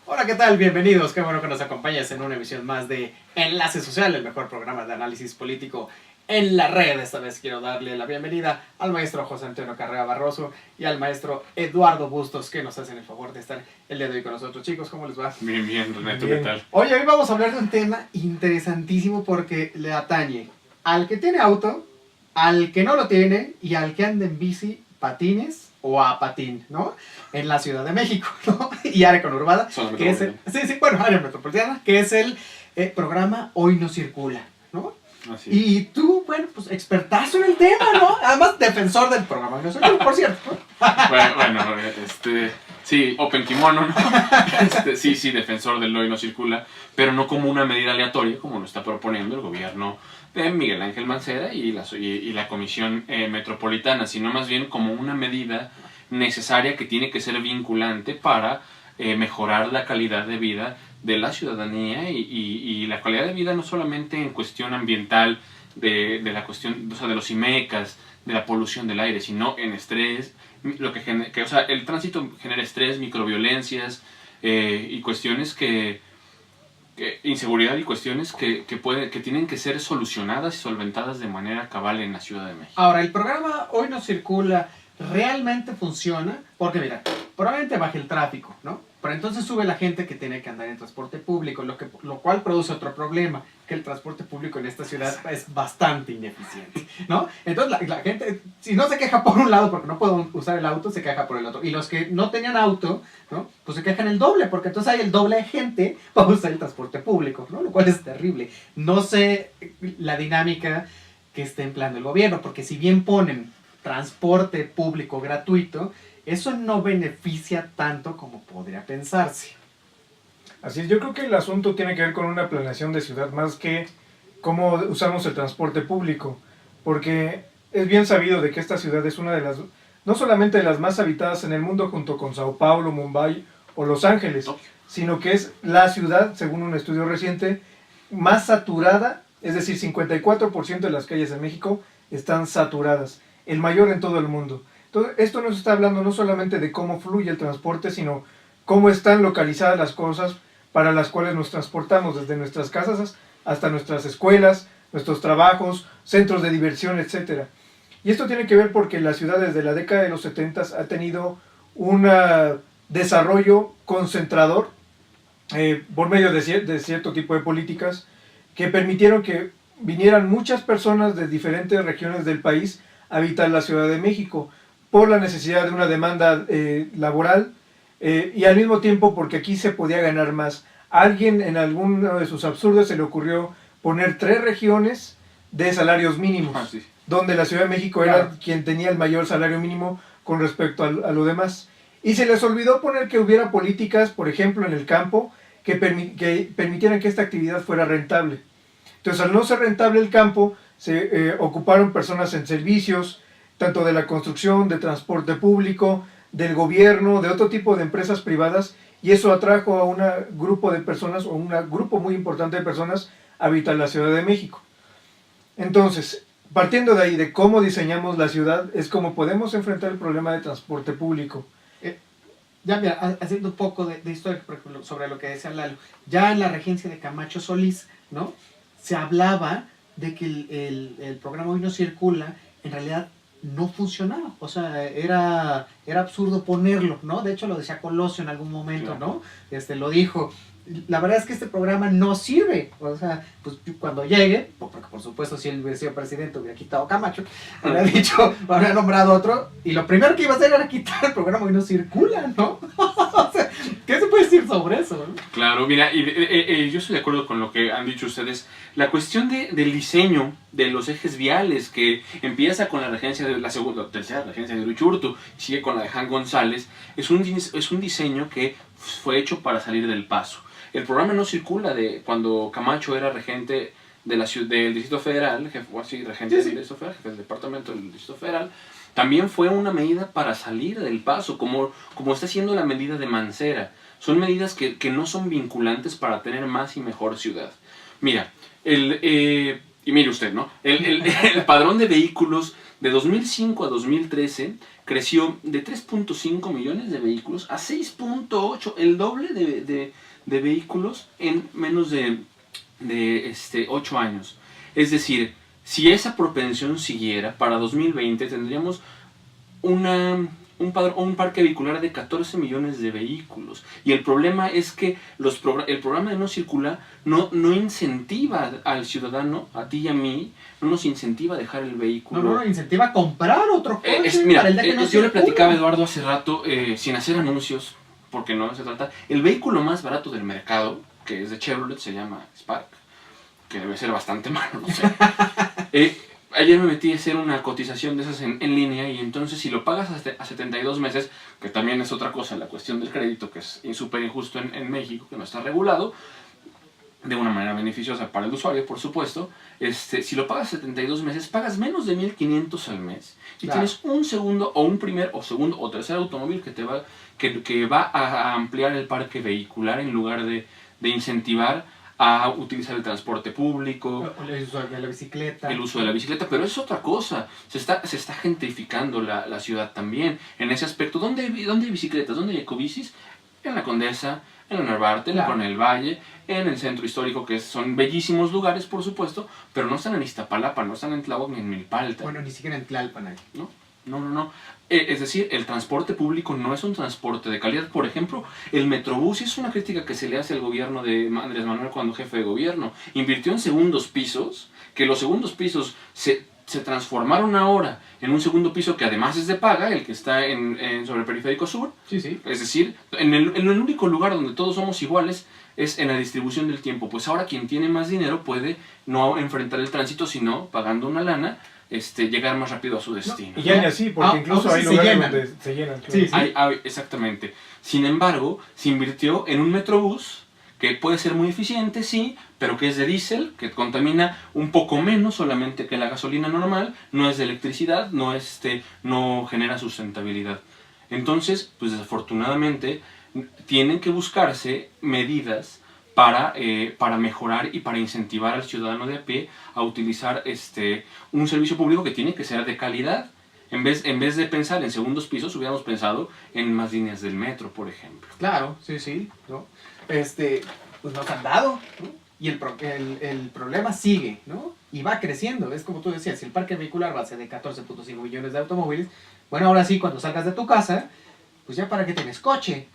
Hola, ¿qué tal? Bienvenidos. Qué bueno que nos acompañes en una emisión más de Enlace Social, el mejor programa de análisis político en la red. Esta vez quiero darle la bienvenida al maestro José Antonio Carrera Barroso y al maestro Eduardo Bustos, que nos hacen el favor de estar el día de hoy con nosotros. Chicos, ¿cómo les va? Bien, bien, René, ¿tú qué tal? Oye, hoy vamos a hablar de un tema interesantísimo porque le atañe al que tiene auto, al que no lo tiene y al que anda en bici, patines o a patín, ¿no? En la Ciudad de México, ¿no? Y área conurbada, que es área metropolitana, que es el programa Hoy No Circula, ¿no? Así. Y tú, bueno, pues expertazo en el tema, ¿no? Además, defensor del programa Hoy No Circula, por cierto, ¿no? Bueno, sí, Open Kimono, ¿no? Sí, defensor del Hoy No Circula, pero no como una medida aleatoria, como lo está proponiendo el gobierno de Miguel Ángel Mancera y la Comisión Metropolitana, sino más bien como una medida necesaria que tiene que ser vinculante para mejorar la calidad de vida de la ciudadanía y la calidad de vida no solamente en cuestión ambiental, de la cuestión, o sea, de los IMECAS, de la polución del aire, sino en estrés, o sea, el tránsito genera estrés, microviolencias y cuestiones inseguridad y cuestiones que tienen que ser solucionadas y solventadas de manera cabal en la Ciudad de México. Ahora, el programa Hoy No Circula realmente funciona porque, mira, probablemente baje el tráfico, ¿no? Pero entonces sube la gente que tiene que andar en transporte público, lo cual produce otro problema, que el transporte público en esta ciudad es bastante ineficiente, ¿no? Entonces la gente, si no se queja por un lado porque no puedo usar el auto, se queja por el otro. Y los que no tenían auto, ¿no? Pues se quejan el doble, porque entonces hay el doble de gente para usar el transporte público, ¿no? Lo cual es terrible. No sé la dinámica que esté empleando el gobierno, porque si bien ponen transporte público gratuito, eso no beneficia tanto como podría pensarse. Así es, yo creo que el asunto tiene que ver con una planeación de ciudad más que cómo usamos el transporte público, porque es bien sabido de que esta ciudad es una de las, no solamente de las más habitadas en el mundo junto con Sao Paulo, Mumbai o Los Ángeles, sino que es la ciudad, según un estudio reciente, más saturada, es decir, 54% de las calles de México están saturadas, el mayor en todo el mundo. Entonces, esto nos está hablando no solamente de cómo fluye el transporte, sino cómo están localizadas las cosas para las cuales nos transportamos, desde nuestras casas hasta nuestras escuelas, nuestros trabajos, centros de diversión, etc. Y esto tiene que ver porque la ciudad desde la década de los 70 ha tenido un desarrollo concentrador por medio de cierto tipo de políticas que permitieron que vinieran muchas personas de diferentes regiones del país a habitar la Ciudad de México, por la necesidad de una demanda laboral y al mismo tiempo porque aquí se podía ganar más. A alguien en alguno de sus absurdos se le ocurrió poner 3 regiones de salarios mínimos, donde la Ciudad de México era quien tenía el mayor salario mínimo con respecto a lo demás. Y se les olvidó poner que hubiera políticas, por ejemplo, en el campo, que permitieran que esta actividad fuera rentable. Entonces, al no ser rentable el campo, se ocuparon personas en servicios, tanto de la construcción, de transporte público, del gobierno, de otro tipo de empresas privadas, y eso atrajo a un grupo de personas, o un grupo muy importante de personas, a habitar la Ciudad de México. Entonces, partiendo de ahí, de cómo diseñamos la ciudad, es como podemos enfrentar el problema de transporte público. Ya, mira, haciendo un poco de historia sobre lo que decía Lalo, ya en la regencia de Camacho Solís, ¿no? Se hablaba de que el programa Hoy No Circula, en realidad, no funcionaba, o sea, era absurdo ponerlo, ¿no? De hecho lo decía Colosio en algún momento, ¿no? Lo dijo. La verdad es que este programa no sirve, o sea, pues cuando llegue, porque por supuesto si él hubiera sido presidente hubiera quitado Camacho, habría dicho, habría nombrado otro, y lo primero que iba a hacer era quitar el programa y no circula, ¿no? O sea, ¿qué se puede decir sobre eso? ¿No? Claro, mira, yo estoy de acuerdo con lo que han dicho ustedes. La cuestión del diseño de los ejes viales, que empieza con la regencia de la segunda o tercera regencia de Uruchurtu, sigue con la de Jan González, es un diseño que fue hecho para salir del paso. El programa no circula de cuando Camacho era regente del Distrito Federal, regente del Distrito Federal, jefe del departamento del Distrito Federal, también fue una medida para salir del paso, como está haciendo la medida de Mancera. Son medidas que no son vinculantes para tener más y mejor ciudad. Mira, y mire usted, ¿no? El padrón de vehículos De 2005 a 2013 creció de 3.5 millones de vehículos a 6.8, el doble de vehículos en menos de 8 años. Es decir, si esa propensión siguiera, para 2020 tendríamos un parque vehicular de 14 millones de vehículos. Y el problema es que el programa de No Circula no incentiva al ciudadano, a ti y a mí, no nos incentiva a dejar el vehículo. No, incentiva a comprar otro coche. Mira, para el día que no yo le circula. platicaba a Eduardo hace rato, sin hacer anuncios, porque no se trata, el vehículo más barato del mercado, que es de Chevrolet, se llama Spark, que debe ser bastante malo, no sé. Ayer me metí a hacer una cotización de esas en línea, y entonces si lo pagas a 72 meses, que también es otra cosa, la cuestión del crédito, que es súper injusto en México, que no está regulado, de una manera beneficiosa para el usuario, por supuesto, si lo pagas 72 meses, pagas menos de 1,500 al mes, y Claro. tienes un segundo, o un primer, o segundo, o tercer automóvil que va a ampliar el parque vehicular en lugar de incentivar a utilizar el transporte público, El uso de la bicicleta. el uso de la bicicleta, pero es otra cosa. Se está gentrificando la ciudad también. En ese aspecto, ¿dónde hay bicicletas? ¿Dónde hay ecobicis? En la Condesa, en la Narvarte, en Claro. el Valle, en el centro histórico, que son bellísimos lugares, por supuesto, pero no están en Iztapalapa, no están en Tláhuac ni en Milpalta. Bueno, ni siquiera en Tlalpan hay. No. Es decir, el transporte público no es un transporte de calidad. Por ejemplo, el Metrobús, y es una crítica que se le hace al gobierno de Andrés Manuel cuando jefe de gobierno, invirtió en segundos pisos, que los segundos pisos se transformaron ahora en un segundo piso que además es de paga, el que está sobre el Periférico Sur. Sí. Es decir, en el único lugar donde todos somos iguales es en la distribución del tiempo. Pues ahora quien tiene más dinero puede no enfrentar el tránsito, sino pagando una lana, llegar más rápido a su destino. Y ya ni así, porque incluso hay sí se lugares llenan. donde se llenan. Claro. Sí. Exactamente. Sin embargo, se invirtió en un Metrobús que puede ser muy eficiente, sí, pero que es de diésel, que contamina un poco menos solamente que la gasolina normal, no es de electricidad, no genera sustentabilidad. Entonces, pues desafortunadamente, tienen que buscarse medidas para mejorar y para incentivar al ciudadano de a pie a utilizar un servicio público que tiene que ser de calidad. En vez de pensar en segundos pisos, hubiéramos pensado en más líneas del metro, por ejemplo. Claro, sí, ¿no? Pues nos han dado, ¿no? Y el problema sigue, ¿no? Y va creciendo. Es como tú decías, si el parque vehicular va a ser de 14.5 millones de automóviles, bueno, ahora sí, cuando salgas de tu casa, pues ya para qué tienes coche.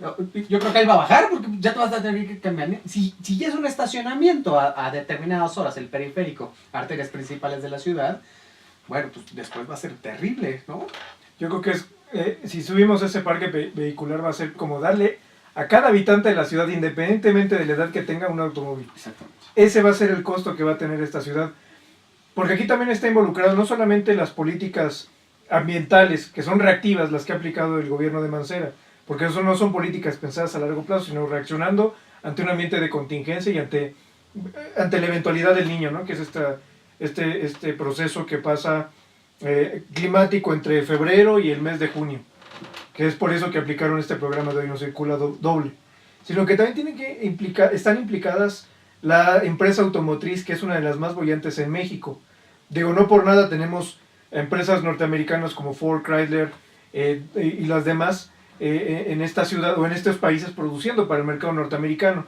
Yo creo que ahí va a bajar, porque ya te vas a tener que cambiar. Si ya es un estacionamiento a determinadas horas, el periférico, arterias principales de la ciudad, bueno, pues después va a ser terrible, ¿no? Yo creo que si subimos ese parque vehicular va a ser como darle a cada habitante de la ciudad, independientemente de la edad que tenga, un automóvil. Exactamente. Ese va a ser el costo que va a tener esta ciudad. Porque aquí también está involucrado no solamente las políticas ambientales, que son reactivas las que ha aplicado el gobierno de Mancera, porque eso no son políticas pensadas a largo plazo, sino reaccionando ante un ambiente de contingencia y ante la eventualidad del niño, ¿no? Que es este proceso que pasa climático entre febrero y el mes de junio, que es por eso que aplicaron este programa de Hoy No Circula doble, sino que también están implicadas la empresa automotriz, que es una de las más bollantes en México. Digo, no por nada tenemos empresas norteamericanas como Ford, Chrysler y las demás en esta ciudad o en estos países produciendo para el mercado norteamericano.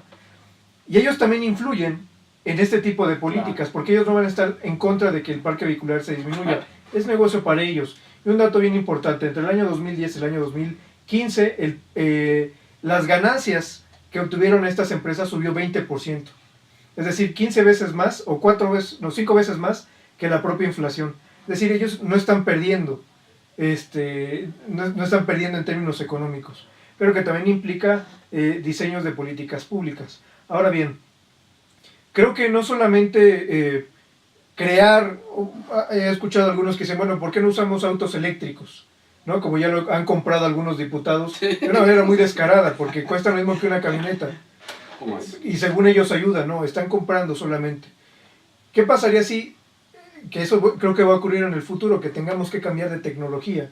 Y ellos también influyen en este tipo de políticas, porque ellos no van a estar en contra de que el parque vehicular se disminuya. Es negocio para ellos. Y un dato bien importante, entre el año 2010 y el año 2015, las ganancias que obtuvieron estas empresas subió 20%. Es decir, 15 veces más, o 5 veces más que la propia inflación. Es decir, ellos no están perdiendo, no están perdiendo en términos económicos, pero que también implica diseños de políticas públicas. Ahora bien, creo que no solamente crear, he escuchado a algunos que dicen, bueno, ¿por qué no usamos autos eléctricos? ¿No? Como ya lo han comprado algunos diputados, de una manera muy descarada, porque cuesta lo mismo que una camioneta. Y según ellos ayuda, no, están comprando solamente. ¿Qué pasaría si, que eso creo que va a ocurrir en el futuro, que tengamos que cambiar de tecnología?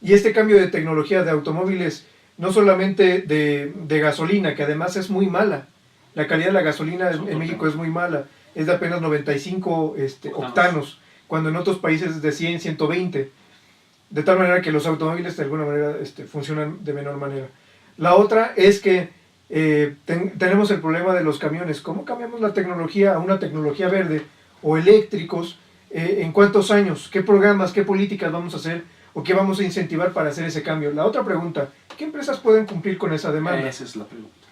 Y este cambio de tecnología de automóviles, no solamente de gasolina, que además es muy mala. La calidad de la gasolina en México es muy mala, es de apenas 95 octanos, cuando en otros países es de 100, 120. De tal manera que los automóviles de alguna manera funcionan de menor manera. La otra es que tenemos el problema de los camiones. ¿Cómo cambiamos la tecnología a una tecnología verde o eléctricos? ¿En cuántos años? ¿Qué programas, qué políticas vamos a hacer o qué vamos a incentivar para hacer ese cambio? La otra pregunta, ¿qué empresas pueden cumplir con esa demanda? Esa es la pregunta.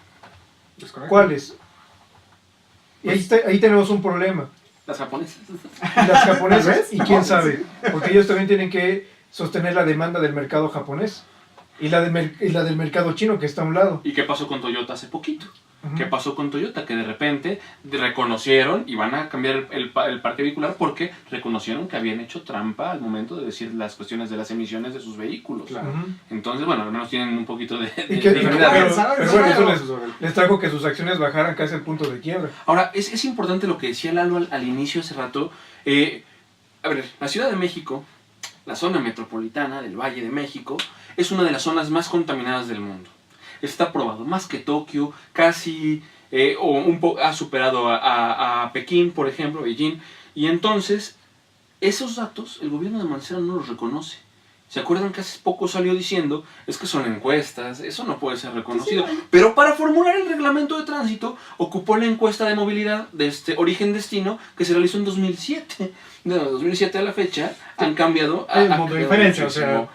¿Es correcto? ¿Cuáles? Y ahí tenemos un problema. Las japonesas. Las japonesas, ¿Ves? y quién sabe, porque ellos también tienen que sostener la demanda del mercado japonés y la del mercado chino que está a un lado. ¿Y qué pasó con Toyota hace poquito? Ujú. ¿Qué pasó con Toyota? Que de repente reconocieron y van a cambiar el parque vehicular porque reconocieron que habían hecho trampa al momento de decir las cuestiones de las emisiones de sus vehículos. Claro. Ujú. Entonces, bueno, al menos tienen un poquito de Y que- dignidad. pero bueno, eso les trajo que sus acciones bajaran casi al punto de quiebra. Ahora, es importante lo que decía Lalo al inicio hace rato. A ver, la Ciudad de México, la zona metropolitana del Valle de México, es una de las zonas más contaminadas del mundo. Está probado, más que Tokio, casi, ha superado a Pekín, por ejemplo, Beijing. Y entonces, esos datos el gobierno de Mancera no los reconoce. ¿Se acuerdan que hace poco salió diciendo, es que son encuestas, eso no puede ser reconocido? Pero para formular el reglamento de tránsito, ocupó la encuesta de movilidad de origen-destino que se realizó en 2007. De 2007 a la fecha, han cambiado... Hay un mundo de diferencia, o muchísimo.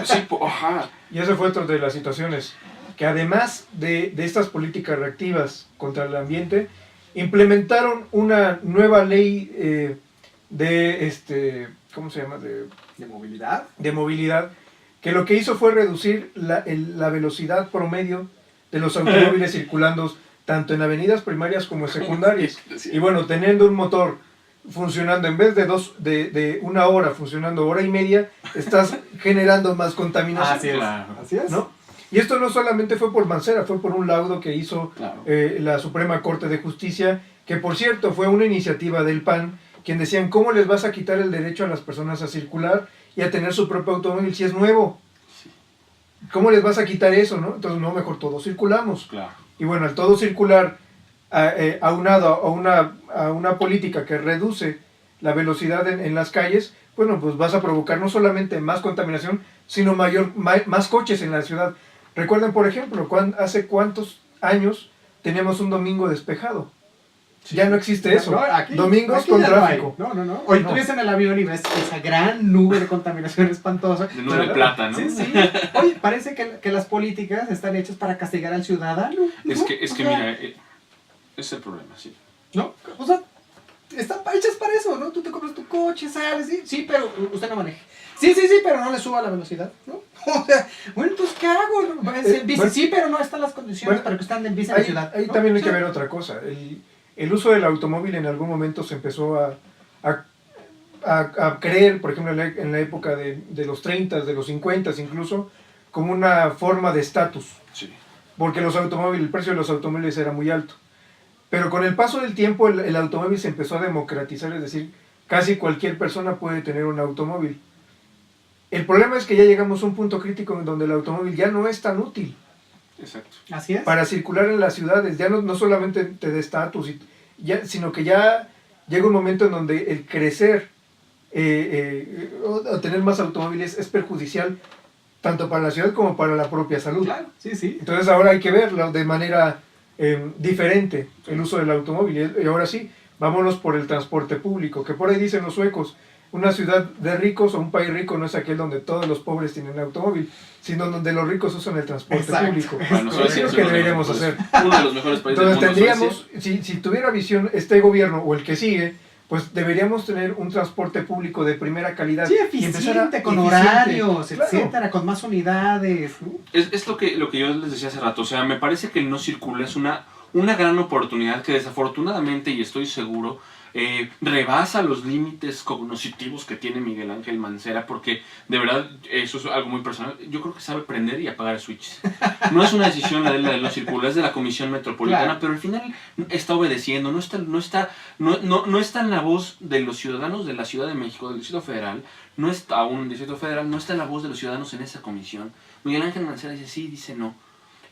Sí, ajá. Y esa fue otra de las situaciones, que además de estas políticas reactivas contra el ambiente, implementaron una nueva ley ¿cómo se llama? ¿De movilidad? De movilidad, que lo que hizo fue reducir la velocidad promedio de los automóviles circulando tanto en avenidas primarias como secundarias. Y bueno, teniendo un motor funcionando en vez de una hora, funcionando hora y media, estás generando más contaminación. Así es. Claro. Así es. ¿No? Y esto no solamente fue por Mancera, fue por un laudo que hizo Claro. la Suprema Corte de Justicia, que por cierto fue una iniciativa del PAN, quien decían, ¿cómo les vas a quitar el derecho a las personas a circular y a tener su propio automóvil si es nuevo? ¿Cómo les vas a quitar eso, no? Entonces, no, mejor todos circulamos. Claro. Y bueno, al todo circular, aunado a una política que reduce la velocidad en las calles, bueno, pues vas a provocar no solamente más contaminación, sino más coches en la ciudad. Recuerden, por ejemplo, hace cuántos años teníamos un domingo despejado. Ya no existe eso. No, aquí- Domingos aquí con ya no hay. tráfico. No. Hoy No. tú ves en el avión y ves esa gran nube de contaminación espantosa. De nube de plata, ¿no? Sí, sí. Oye, parece que las políticas están hechas para castigar al ciudadano. Es ¿no? que O sea, mira, es el problema, sí. ¿no? O sea, están hechas para eso, ¿no? Tú te compras tu coche, sales, sí, pero usted no maneje. Sí, pero no le suba la velocidad, ¿no? O sea, bueno, entonces, ¿qué hago? No? Bici, bueno, sí, pero no están las condiciones bueno, para que usted ande en bici en la Ahí, ciudad. ahí ¿no? también hay que Sí. ver otra cosa. El uso del automóvil en algún momento se empezó a creer, por ejemplo, en la época de los 30, de los 50 incluso, como una forma de estatus. Sí. Porque el precio de los automóviles era muy alto. Pero con el paso del tiempo el automóvil se empezó a democratizar, es decir, casi cualquier persona puede tener un automóvil. El problema es que ya llegamos a un punto crítico en donde el automóvil ya no es tan útil Exacto. Así es. para circular en las ciudades, ya no solamente te da estatus, sino que ya llega un momento en donde el crecer o tener más automóviles es perjudicial tanto para la ciudad como para la propia salud. Claro, sí. Entonces ahora hay que verlo de manera diferente, el uso del automóvil. Y ahora sí, vámonos por el transporte público, que por ahí dicen los suecos, una ciudad de ricos o un país rico no es aquel donde todos los pobres tienen automóvil, sino donde los ricos usan el transporte Exacto. público. Bueno, Eso es lo que deberíamos hacer. Uno de los mejores países Entonces del mundo. tendríamos, si tuviera visión este gobierno o el que sigue, pues deberíamos tener un transporte público de primera calidad. Sí, y empezar a- eficiente, con eficiente. horarios, Claro. etcétera, con más unidades. ¿no? Es lo que yo les decía hace rato. O sea, me parece que el no circula es una gran oportunidad que desafortunadamente, y estoy seguro, rebasa los límites cognitivos que tiene Miguel Ángel Mancera, porque de verdad eso es algo muy personal. Yo creo que sabe prender y apagar switches. No es una decisión la de no circula, es de la Comisión Metropolitana, Claro. pero al final está obedeciendo, no está en la voz de los ciudadanos de la Ciudad de México, del Distrito Federal, no está aún en el Distrito Federal, no está en la voz de los ciudadanos en esa comisión. Miguel Ángel Mancera dice sí, dice no.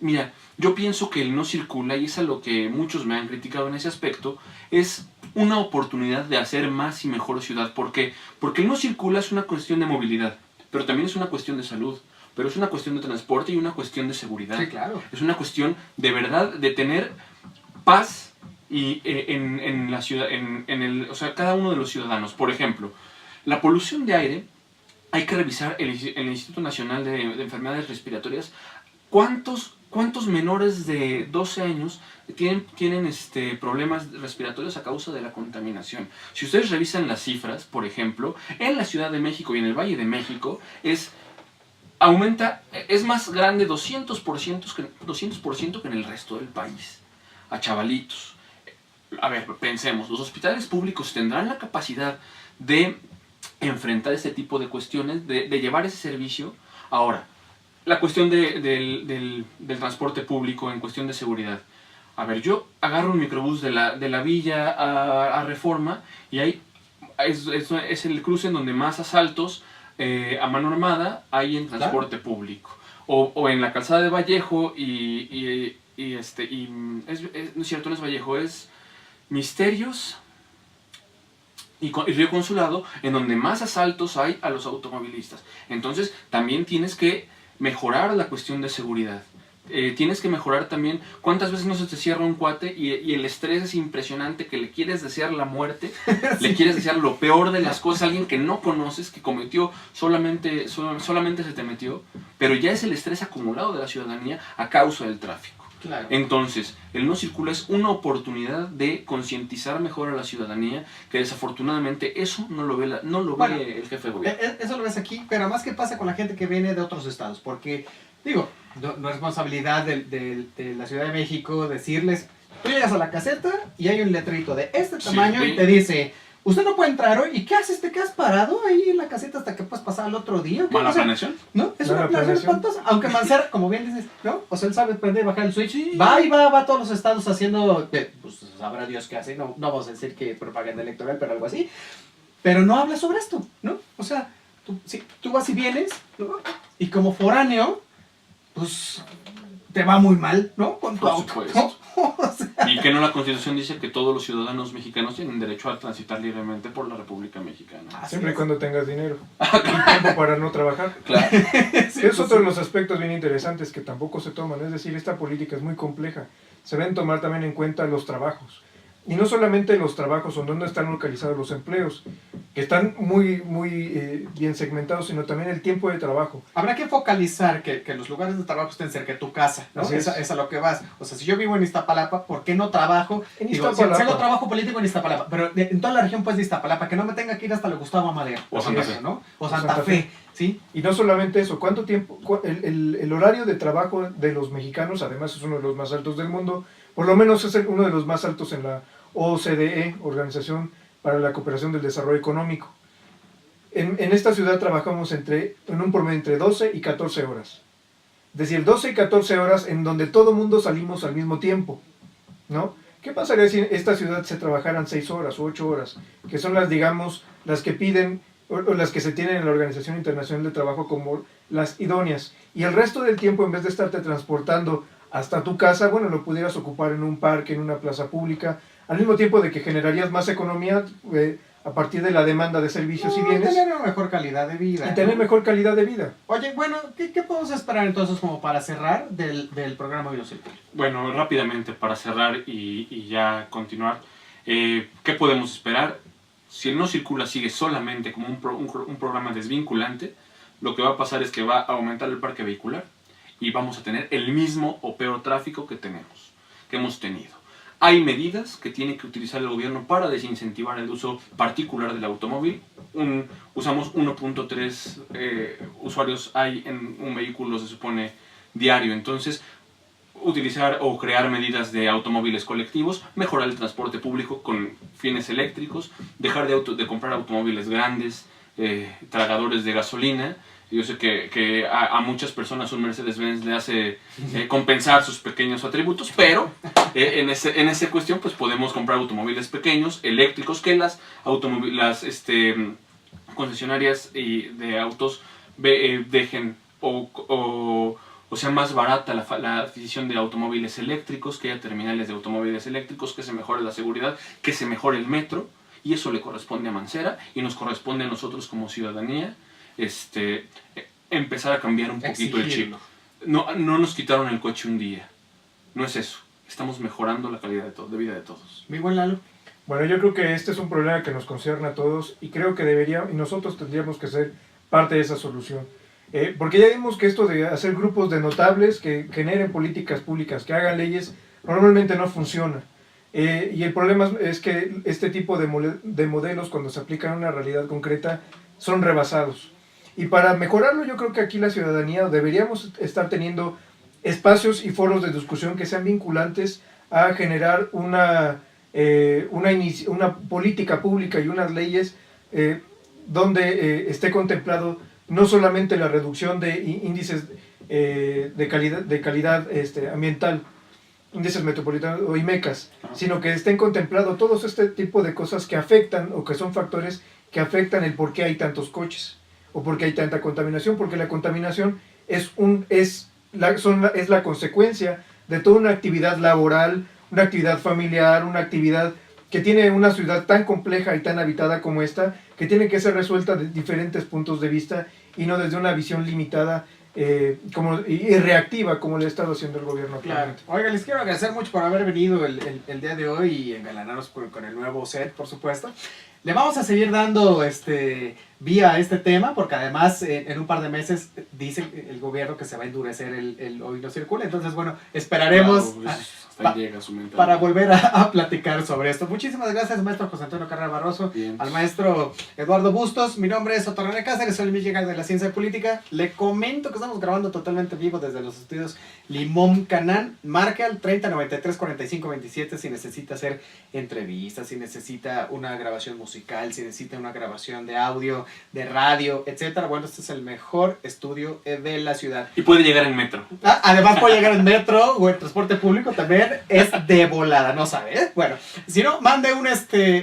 Mira, yo pienso que el no circula, y es a lo que muchos me han criticado en ese aspecto, es una oportunidad de hacer más y mejor ciudad. ¿Por qué? Porque el no circula es una cuestión de movilidad, pero también es una cuestión de salud, pero es una cuestión de transporte y una cuestión de seguridad. Sí, claro. Es una cuestión de verdad de tener paz y, en la ciudad, o sea, cada uno de los ciudadanos. Por ejemplo, la polución de aire, hay que revisar el Instituto Nacional de Enfermedades Respiratorias, ¿cuántos menores de 12 años tienen problemas respiratorios a causa de la contaminación? Si ustedes revisan las cifras, por ejemplo, en la Ciudad de México y en el Valle de México, es más grande 200% que en el resto del país. A chavalitos. A ver, pensemos, los hospitales públicos tendrán la capacidad de enfrentar este tipo de cuestiones, de llevar ese servicio. Ahora, la cuestión del transporte público en cuestión de seguridad. A ver, yo agarro un microbús de la Villa a Reforma y ahí es el cruce en donde más asaltos a mano armada hay en transporte público. O en la calzada de Vallejo no es cierto, no es Vallejo, es Misterios y Río Consulado, en donde más asaltos hay a los automovilistas. Entonces también tienes que mejorar la cuestión de seguridad. Tienes que mejorar también cuántas veces no se te cierra un cuate y el estrés es impresionante, que le quieres desear la muerte, sí. Le quieres desear lo peor de las cosas a alguien que no conoces, que cometió solamente se te metió, pero ya es el estrés acumulado de la ciudadanía a causa del tráfico. Claro. Entonces, el no circula es una oportunidad de concientizar mejor a la ciudadanía, que desafortunadamente eso no lo ve el jefe de gobierno. Eso lo ves aquí, pero más que pasa con la gente que viene de otros estados, porque, digo, no es responsabilidad de la Ciudad de México decirles, tú llegas a la caseta y hay un letrerito de este tamaño, sí, y te dice, usted no puede entrar hoy. ¿Y qué haces? ¿Te quedas parado ahí en la caseta hasta que puedes pasar al otro día? ¿Mala planeación? ¿No? Es una planeación espantosa. Aunque Mancera, como bien dices, ¿no? O sea, él sabe prender y bajar el switch. Sí. Va a todos los estados haciendo, pues sabrá Dios qué hace. No vamos a decir que propaganda electoral, pero algo así. Pero no habla sobre esto, ¿no? O sea, tú vas y vienes, ¿no? Y como foráneo, pues te va muy mal, ¿no? Con tu auto, ¿no? O sea, y que no, la Constitución dice que todos los ciudadanos mexicanos tienen derecho a transitar libremente por la República Mexicana. Siempre y cuando tengas dinero y tiempo para no trabajar. Claro. Sí, es otro de los aspectos bien interesantes que tampoco se toman. Es decir, esta política es muy compleja. Se deben tomar también en cuenta los trabajos. Y no solamente los trabajos o donde están localizados los empleos, que están muy bien segmentados, sino también el tiempo de trabajo. Habrá que focalizar que los lugares de trabajo estén cerca de tu casa, ¿no? Es a lo que vas. O sea, si yo vivo en Iztapalapa, ¿por qué no trabajo? En Iztapalapa. Si hago trabajo político en Iztapalapa, pero en toda la región pues de Iztapalapa, que no me tenga que ir hasta lo Gustavo Amadero. O Santa Fe. ¿No? O Santa Fe. ¿Sí? Y no solamente eso, ¿cuánto tiempo? El horario de trabajo de los mexicanos, además es uno de los más altos del mundo, por lo menos es uno de los más altos en la OCDE, Organización para la Cooperación del Desarrollo Económico. En esta ciudad trabajamos en un promedio entre 12 y 14 horas. Es decir, 12 y 14 horas en donde todo mundo salimos al mismo tiempo, ¿no? ¿Qué pasaría si en esta ciudad se trabajaran 6 horas o 8 horas? Que son las, digamos, las que piden o las que se tienen en la Organización Internacional de Trabajo como las idóneas. Y el resto del tiempo, en vez de estarte transportando hasta tu casa, bueno, lo pudieras ocupar en un parque, en una plaza pública, al mismo tiempo de que generarías más economía a partir de la demanda de servicios y bienes. Tener una mejor calidad de vida. Y tener mejor calidad de vida. Oye, bueno, ¿qué podemos esperar entonces como para cerrar del programa Biocircular? Bueno, rápidamente para cerrar y ya continuar, ¿qué podemos esperar? Si el No Circula sigue solamente como un programa desvinculante, lo que va a pasar es que va a aumentar el parque vehicular y vamos a tener el mismo o peor tráfico que hemos tenido. Hay medidas que tiene que utilizar el gobierno para desincentivar el uso particular del automóvil. Usamos 1.3 usuarios hay en un vehículo, se supone, diario. Entonces, utilizar o crear medidas de automóviles colectivos, mejorar el transporte público con fines eléctricos, dejar de comprar automóviles grandes, tragadores de gasolina. Yo sé que a muchas personas un Mercedes-Benz le hace compensar sus pequeños atributos, pero en esa cuestión pues podemos comprar automóviles pequeños, eléctricos, que las concesionarias de autos dejen o o sea más barata la adquisición de automóviles eléctricos, que haya terminales de automóviles eléctricos, que se mejore la seguridad, que se mejore el metro, y eso le corresponde a Mancera y nos corresponde a nosotros como ciudadanía empezar a cambiar un poquito el chip. No nos quitaron el coche un día, no es eso, estamos mejorando la calidad de vida de todos. Mi buen Lalo. Bueno, yo creo que este es un problema que nos concierne a todos y creo que y nosotros tendríamos que ser parte de esa solución. Porque ya vimos que esto de hacer grupos de notables que generen políticas públicas, que hagan leyes, normalmente no funciona. Y el problema es que este tipo de modelos, cuando se aplican a una realidad concreta, son rebasados. Y para mejorarlo, yo creo que aquí la ciudadanía deberíamos estar teniendo espacios y foros de discusión que sean vinculantes a generar una política pública y unas leyes donde esté contemplado no solamente la reducción de índices de calidad ambiental, índices metropolitanos o IMECAS, sino que estén contemplados todos este tipo de cosas que afectan o que son factores que afectan el por qué hay tantos coches o por qué hay tanta contaminación, porque la contaminación es la consecuencia de toda una actividad laboral, una actividad familiar, una actividad que tiene una ciudad tan compleja y tan habitada como esta, que tiene que ser resuelta de diferentes puntos de vista y no desde una visión limitada y reactiva como le ha estado haciendo el gobierno. Claro. Oiga, les quiero agradecer mucho por haber venido el día de hoy y engalanarnos con el nuevo set, por supuesto. Le vamos a seguir dando vía a este tema, porque además en un par de meses dice el gobierno que se va a endurecer el Hoy No Circula. Entonces, bueno, esperaremos para volver a platicar sobre esto. Muchísimas gracias, maestro José Antonio Carrera Barroso, Bien. al maestro Eduardo Bustos. Mi nombre es Otto René Cáceres, soy el Michigan de la Ciencia Política. Le comento que estamos grabando totalmente vivo desde los estudios Limón Canán. Marque al 3093-4527 si necesita hacer entrevistas, si necesita una grabación musical, si necesita una grabación de audio, de radio, etcétera. Bueno, este es el mejor estudio de la ciudad. Y puede llegar en metro. Además puede llegar en metro o en transporte público también, es de volada, no sabe, ¿eh? Bueno, si no, mande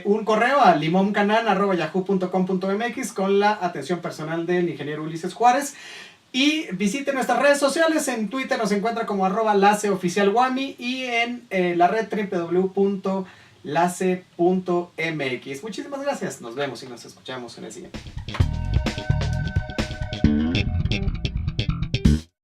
un correo a limoncanan@yahoo.com.mx con la atención personal del ingeniero Ulises Juárez. Y visite nuestras redes sociales. En Twitter nos encuentra como @laceoficialguami y en la red www.lace.mx. Muchísimas gracias. Nos vemos y nos escuchamos en el siguiente.